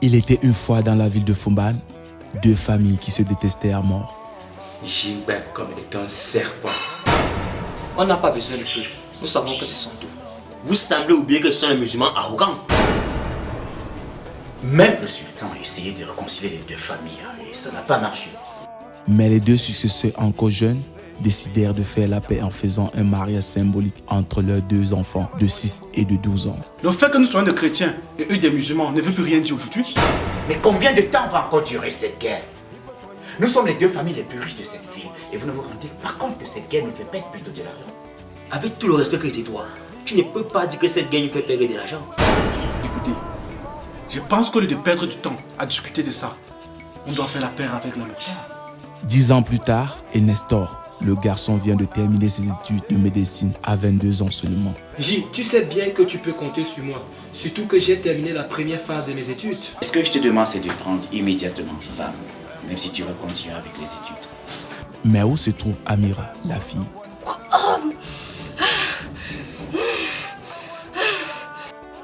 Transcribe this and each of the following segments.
Il était une fois dans la ville de Fumban, deux familles qui se détestaient à mort. Jingbei comme est un serpent. On n'a pas besoin de preuves. Nous savons que c'est son tour. Vous semblez oublier que ce sont les musulmans arrogants. Même le sultan a essayé de réconcilier les deux familles et ça n'a pas marché. Mais les deux successeurs encore jeunes décidèrent de faire la paix en faisant un mariage symbolique entre leurs deux enfants de 6 et de 12 ans. Le fait que nous soyons des chrétiens et eux des musulmans ne veut plus rien dire aujourd'hui. Mais combien de temps va encore durer cette guerre? Nous sommes les deux familles les plus riches de cette ville et vous ne vous rendez pas compte que cette guerre nous fait perdre plutôt de l'argent. Avec tout le respect que tu dois, tu ne peux pas dire que cette guerre nous fait perdre de l'argent. Écoutez, je pense qu'au lieu de perdre du temps à discuter de ça, on doit faire la paix avec la Mecca. 10 ans plus tard, et Nestor, le garçon vient de terminer ses études de médecine à 22 ans seulement. J, tu sais bien que tu peux compter sur moi. Surtout que j'ai terminé la première phase de mes études. Ce que je te demande, c'est de prendre immédiatement femme, même si tu vas continuer avec les études. Mais où se trouve Amira, la fille?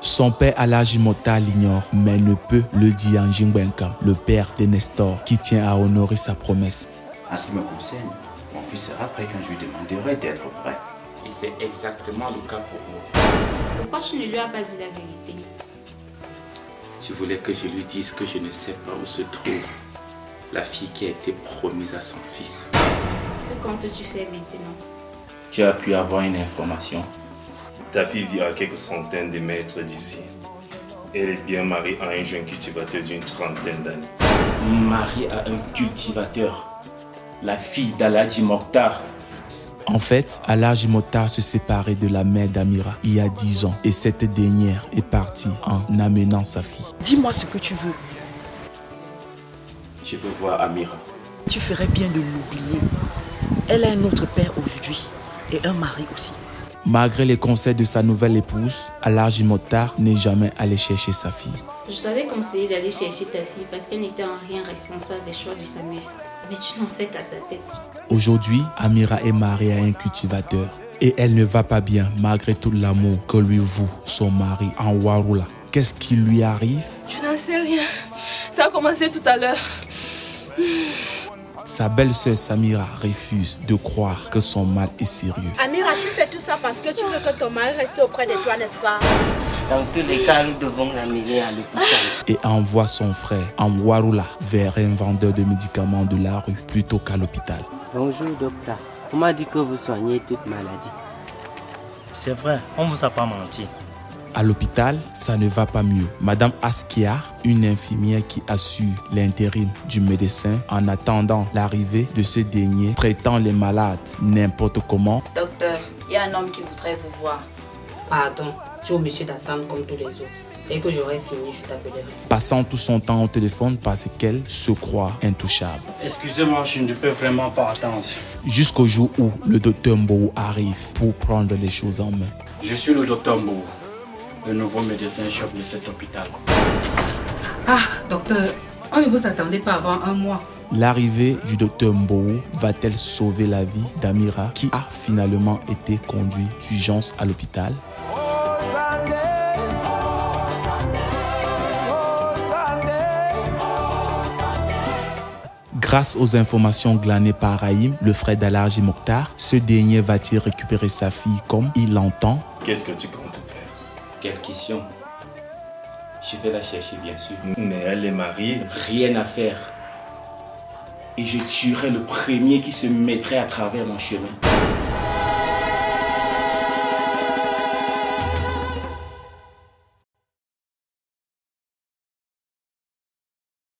Son père Alhaji Mokhtar l'ignore, mais ne peut le dire en Jingbenkam, le père de Nestor, qui tient à honorer sa promesse. En ce qui me concerne, mon fils sera prêt quand je lui demanderai d'être prêt. Et c'est exactement le cas pour moi. Pourquoi tu ne lui as pas dit la vérité? Je voulais que je lui dise que je ne sais pas où se trouve la fille qui a été promise à son fils. Que comptes-tu faire maintenant? Tu as pu avoir une information. Ta fille vit à quelques centaines de mètres d'ici. Elle est bien mariée à un jeune cultivateur d'une trentaine d'années. Mariée à un cultivateur. La fille d'Alhaji Mokhtar. En fait, Alhaji Mokhtar se séparait de la mère d'Amira il y a 10 ans et cette dernière est partie en amenant sa fille. Dis-moi ce que tu veux. Je veux voir Amira. Tu ferais bien de l'oublier. Elle a un autre père aujourd'hui et un mari aussi. Malgré les conseils de sa nouvelle épouse, Alhaji Mokhtar n'est jamais allé chercher sa fille. Je t'avais conseillé d'aller chercher ta fille parce qu'elle n'était en rien responsable des choix de sa mère. Mais tu n'en fais qu'à ta tête. Aujourd'hui, Amira est mariée à un cultivateur et elle ne va pas bien malgré tout l'amour que lui voue son mari en Warula. Qu'est-ce qui lui arrive? Je n'en sais rien. Ça a commencé tout à l'heure. Sa belle-sœur Samira refuse de croire que son mal est sérieux. Amira, tu fais tout ça parce que tu veux que ton mari reste auprès de toi, n'est-ce pas? Dans tous les cas, nous devons l'amener à l'hôpital. Et envoie son frère en Warula vers un vendeur de médicaments de la rue plutôt qu'à l'hôpital. Bonjour docteur, on m'a dit que vous soignez toute maladie. C'est vrai, on ne vous a pas menti. À l'hôpital, ça ne va pas mieux. Madame Askia, une infirmière qui assure l'intérim du médecin en attendant l'arrivée de ce dernier, traitant les malades n'importe comment. Docteur, il y a un homme qui voudrait vous voir. Pardon, tu es obligé d'attendre comme tous les autres. Dès que j'aurai fini, je t'appellerai. Passant tout son temps au téléphone parce qu'elle se croit intouchable. Excusez-moi, je ne peux vraiment pas attendre. Jusqu'au jour où le docteur Mbou arrive pour prendre les choses en main. Je suis le docteur Mbou, le nouveau médecin-chef de cet hôpital. Ah, docteur, on ne vous attendait pas avant un mois. L'arrivée du docteur Mbou va-t-elle sauver la vie d'Amira qui a finalement été conduite d'urgence à l'hôpital? Grâce aux informations glanées par Raïm, le frère d'Alhaji Mokhtar, ce dernier va-t-il récupérer sa fille comme il l'entend? Qu'est-ce que tu comptes faire? Quelle question? Je vais la chercher, bien sûr. Mais elle est mariée. Rien à faire. Et je tuerai le premier qui se mettrait à travers mon chemin.